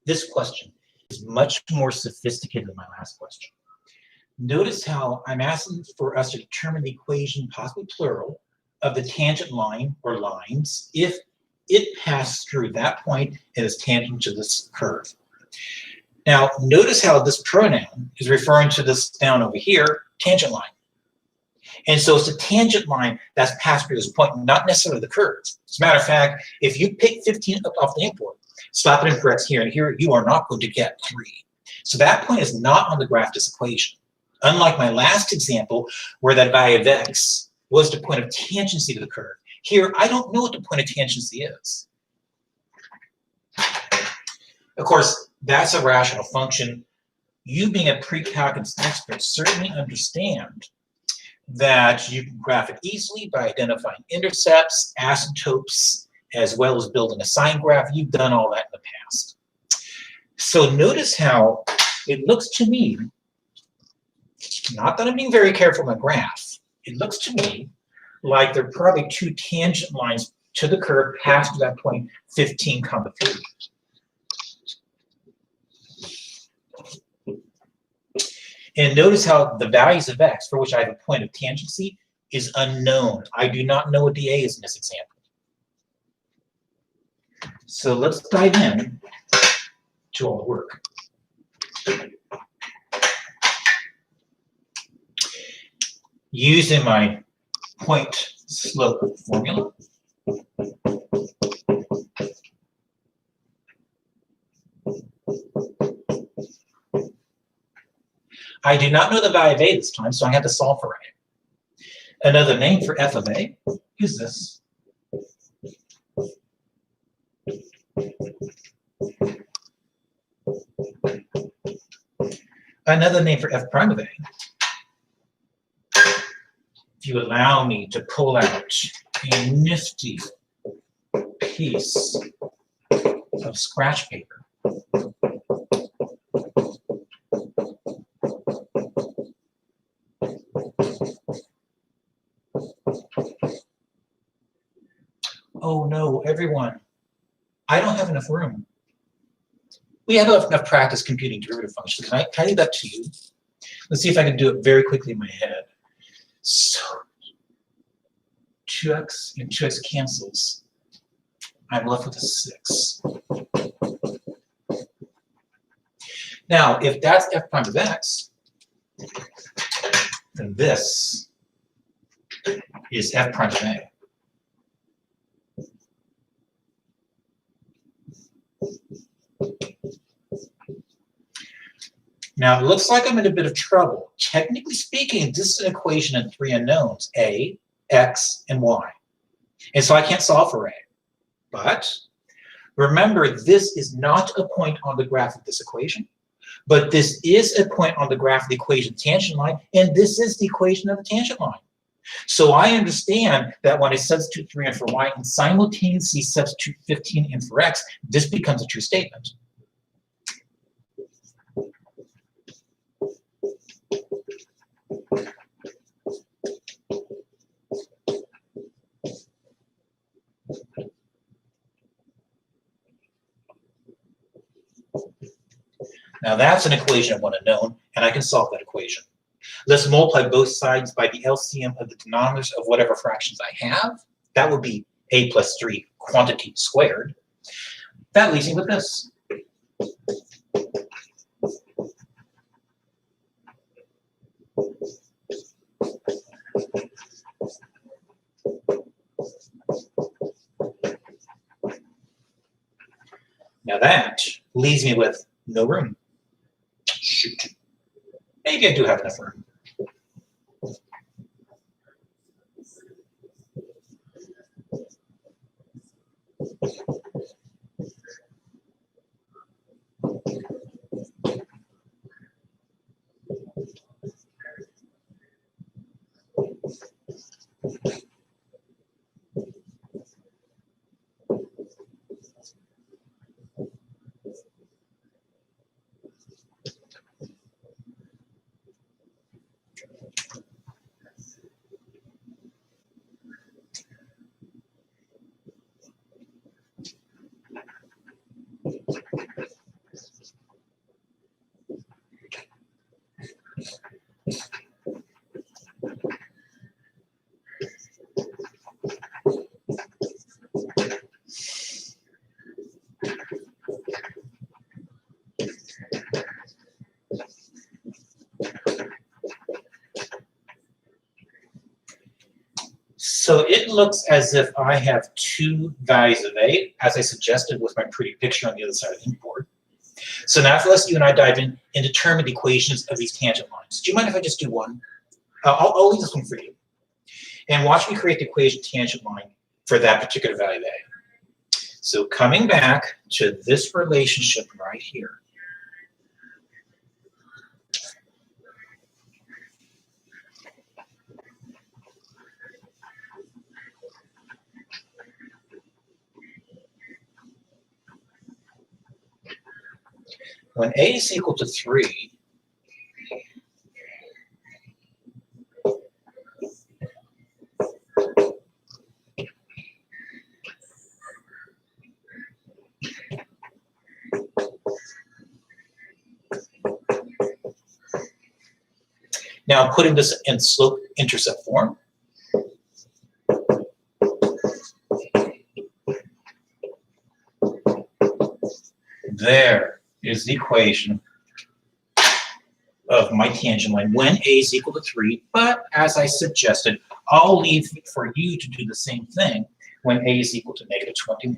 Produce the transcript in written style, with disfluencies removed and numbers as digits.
This question is much more sophisticated than my last question. Notice how I'm asking for us to determine the equation, possibly plural, of the tangent line or lines if it passed through that point and is tangent to this curve. Now, notice how this pronoun is referring to this down over here, tangent line. And so it's a tangent line that's passed through this point, not necessarily the curve. As a matter of fact, if you pick 15 up off the import, slap it in for x here and here, you are not going to get 3. So that point is not on the graph of this equation. Unlike my last example, where that value of x was the point of tangency to the curve. Here, I don't know what the point of tangency is. Of course, that's a rational function. You being a pre-calculus expert certainly understand that you can graph it easily by identifying intercepts, asymptotes, as well as building a sign graph. You've done all that in the past. So notice how it looks to me, not that I'm being very careful in my graph, it looks to me like there are probably 2 tangent lines to the curve past that point, 15, 3. And notice how the values of x, for which I have a point of tangency, is unknown. I do not know what the a is in this example. So let's dive in to all the work. Using my point slope formula, I do not know the value of a this time, so I have to solve for a. Another name for f of a is this. Another name for f prime of a, if you allow me to pull out a nifty piece of scratch paper. Oh no, everyone, I don't have enough room. We have enough practice computing derivative functions. Can I leave that to you? Let's see if I can do it very quickly in my head. So 2x and 2x cancels. I'm left with a 6. Now, if that's f prime of x, then this is f prime of a. Now, it looks like I'm in a bit of trouble. Technically speaking, this is an equation of 3 unknowns, a, x, and y. And so I can't solve for a. But remember, this is not a point on the graph of this equation, but this is a point on the graph of the equation tangent line, and this is the equation of the tangent line. So I understand that when I substitute 3 in for y and simultaneously substitute 15 in for x, this becomes a true statement. Now that's an equation of 1 unknown, and I can solve that equation. Let's multiply both sides by the LCM of the denominators of whatever fractions I have. That would be a plus 3 quantity squared. That leaves me with this. Now that leaves me with no room. Shoot. Maybe I do have enough room. So it looks as if I have two values of A, as I suggested with my pretty picture on the other side of the ink board. So now let's you and I dive in and determine the equations of these tangent lines. Do you mind if I just do one? I'll leave this one for you. And watch me create the equation tangent line for that particular value of A. So coming back to this relationship right here. When A is equal to 3, now I'm putting this in slope-intercept form. There is the equation of my tangent line when A is equal to 3, but as I suggested, I'll leave for you to do the same thing when A is equal to -21.